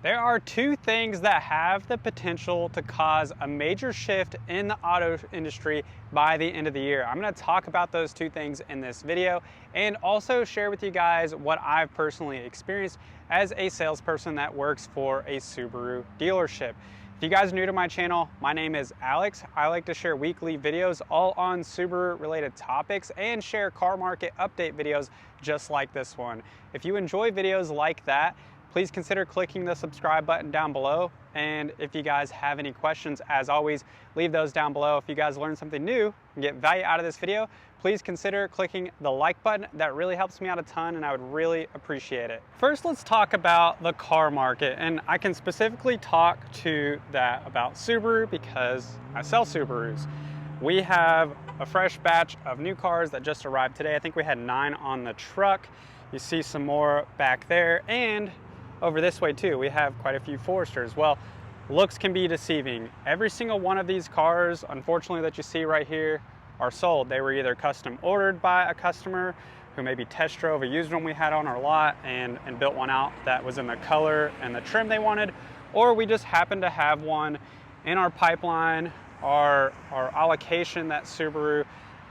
There are two things that have the potential to cause a major shift in the auto industry by the end of the year. I'm going to talk about those two things in this video and also share with you guys what I've personally experienced as a salesperson that works for a Subaru dealership. If you guys are new to my channel, my name is Alex. I like to share weekly videos all on Subaru related topics and share car market update videos just like this one. If you enjoy videos like that, please consider clicking the subscribe button down below. And if you guys have any questions, as always, leave those down below. If you guys learn something new and get value out of this video, please consider clicking the like button. That really helps me out a ton and I would really appreciate it. First, let's talk about the car market. And I can specifically talk to that about Subaru because I sell Subarus. We have a fresh batch of new cars that just arrived today. I think we had 9 on the truck. You see some more back there, and over this way too, we have quite a few Foresters. Well, looks can be deceiving. Every single one of these cars, unfortunately, that you see right here are sold. They were either custom ordered by a customer who maybe test drove a used one we had on our lot and built one out that was in the color and the trim they wanted, or we just happened to have one in our pipeline, our allocation that Subaru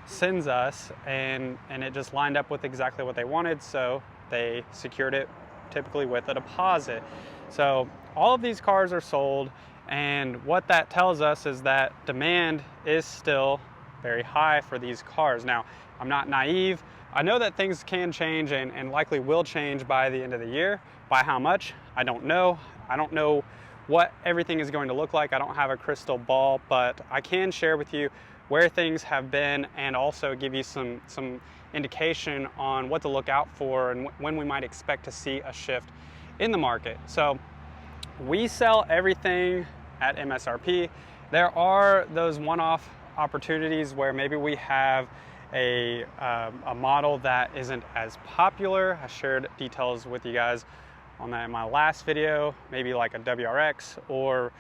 sends us, and it just lined up with exactly what they wanted, so they secured it typically with a deposit. So all of these cars are sold, and what that tells us is that demand is still very high for these cars. Now, I'm not naive. I know that things can change and likely will change by the end of the year. By how much? I don't know. I don't know what everything is going to look like. I don't have a crystal ball, but I can share with you where things have been and also give you some indication on what to look out for and when we might expect to see a shift in the market. So we sell everything at MSRP. There are those one-off opportunities where maybe we have a model that isn't as popular. I shared details with you guys on that in my last video, maybe like a WRX or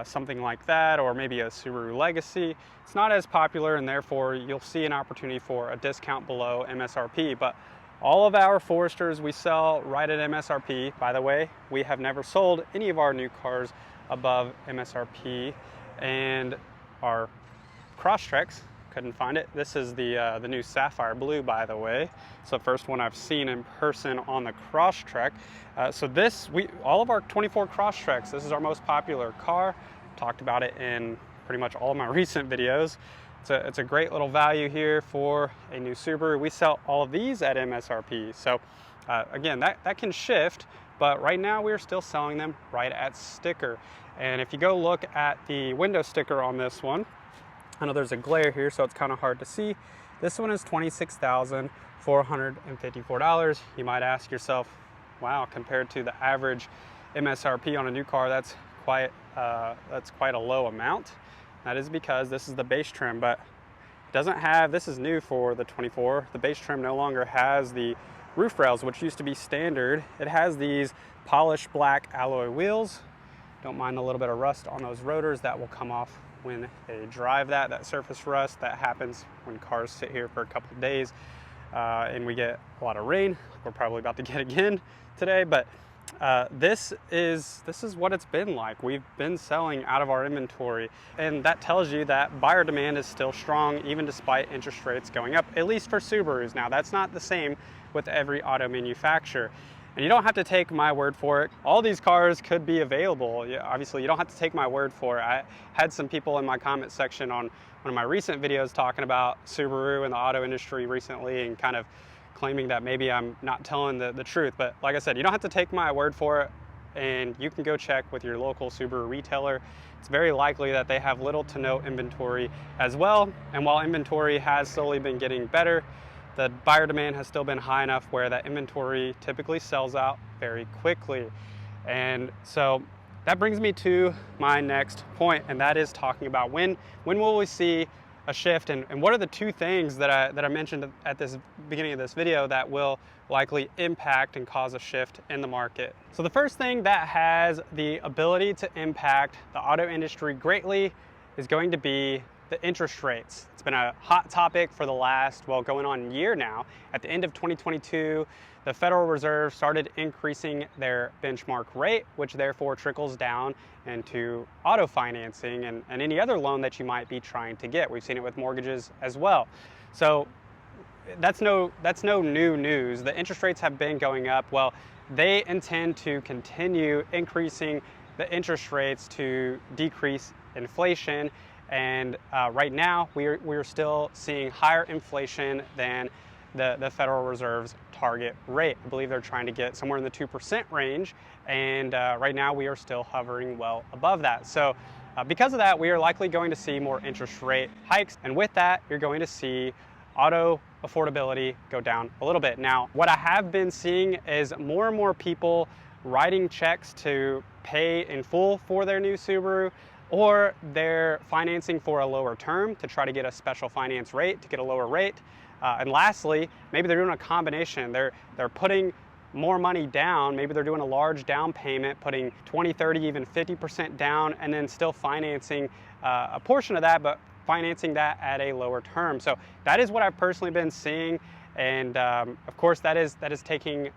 something like that, or maybe a Subaru Legacy. It's not as popular, and therefore you'll see an opportunity for a discount below MSRP. But all of our Foresters we sell right at MSRP. By the way, we have never sold any of our new cars above MSRP. And our Crosstreks, couldn't find it. This is the new Sapphire Blue, by the way. It's the first one I've seen in person on the Crosstrek. So all of our 24 Crosstreks, this is our most popular car. Talked about it in pretty much all of my recent videos. It's a great little value here for a new Subaru. We sell all of these at MSRP. So again, that can shift, but right now we're still selling them right at sticker. And if you go look at the window sticker on this one, I know there's a glare here, so it's kind of hard to see. This one is $26,454. You might ask yourself, wow, compared to the average MSRP on a new car, that's quite a low amount. That is because this is the base trim, but it doesn't have, this is new for the 24. The base trim no longer has the roof rails, which used to be standard. It has these polished black alloy wheels. Don't mind a little bit of rust on those rotors. That will come off when they drive that surface rust that happens when cars sit here for a couple of days and we get a lot of rain. We're probably about to get again today, but this is what it's been like. We've been selling out of our inventory, and that tells you that buyer demand is still strong even despite interest rates going up, at least for Subarus. Now, that's not the same with every auto manufacturer. And you don't have to take my word for it. All these cars could be available. Obviously, you don't have to take my word for it. I had some people in my comment section on one of my recent videos talking about Subaru and the auto industry recently and kind of claiming that maybe I'm not telling the truth. But like I said, you don't have to take my word for it, and you can go check with your local Subaru retailer. It's very likely that they have little to no inventory as well. And while inventory has slowly been getting better, the buyer demand has still been high enough where that inventory typically sells out very quickly. And so that brings me to my next point, and that is talking about when will we see a shift, and what are the two things that I mentioned at this beginning of this video that will likely impact and cause a shift in the market. So the first thing that has the ability to impact the auto industry greatly is going to be the interest rates. It's been a hot topic for the last, well, going on a year now. At the end of 2022, the Federal Reserve started increasing their benchmark rate, which therefore trickles down into auto financing and any other loan that you might be trying to get. We've seen it with mortgages as well. So that's no new news. The interest rates have been going up. Well, they intend to continue increasing the interest rates to decrease inflation. And right now, we're still seeing higher inflation than the Federal Reserve's target rate. I believe they're trying to get somewhere in the 2% range, and right now we are still hovering well above that. So because of that, we are likely going to see more interest rate hikes, and with that, you're going to see auto affordability go down a little bit. Now, what I have been seeing is more and more people writing checks to pay in full for their new Subaru, or they're financing for a lower term to try to get a special finance rate, to get a lower rate. And lastly, maybe they're doing a combination. They're putting more money down. Maybe they're doing a large down payment, putting 20, 30, even 50% down, and then still financing a portion of that, but financing that at a lower term. So that is what I've personally been seeing. And of course, that is taking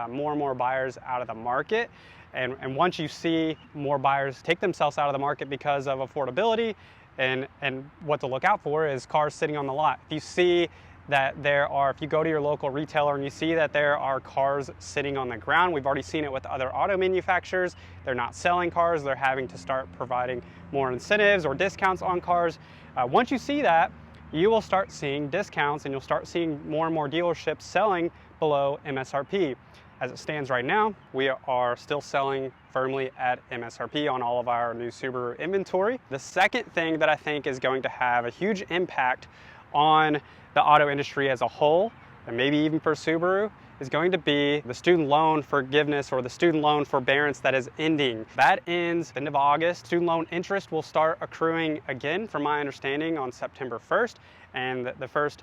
more and more buyers out of the market. And once you see more buyers take themselves out of the market because of affordability, and what to look out for is cars sitting on the lot. If you see that if you go to your local retailer and you see that there are cars sitting on the ground, we've already seen it with other auto manufacturers. They're not selling cars, they're having to start providing more incentives or discounts on cars. Once you see that, you will start seeing discounts and you'll start seeing more and more dealerships selling below MSRP. As it stands right now, we are still selling firmly at MSRP on all of our new Subaru inventory. The second thing that I think is going to have a huge impact on the auto industry as a whole, and maybe even for Subaru, is going to be the student loan forgiveness or the student loan forbearance that is ending. That ends end of August. Student loan interest will start accruing again, from my understanding, on September 1st, and the first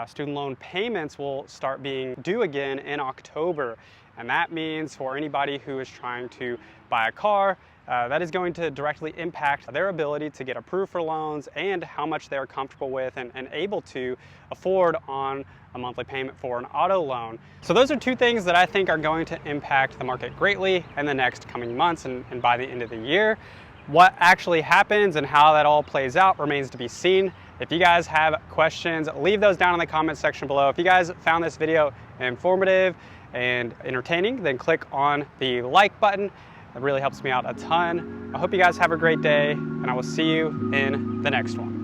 student loan payments will start being due again in October. And that means for anybody who is trying to buy a car, that is going to directly impact their ability to get approved for loans and how much they're comfortable with and able to afford on a monthly payment for an auto loan. So those are two things that I think are going to impact the market greatly in the next coming months and by the end of the year. What actually happens and how that all plays out remains to be seen. If you guys have questions, leave those down in the comments section below. If you guys found this video informative and entertaining, then click on the like button. It really helps me out a ton. I hope you guys have a great day, and I will see you in the next one.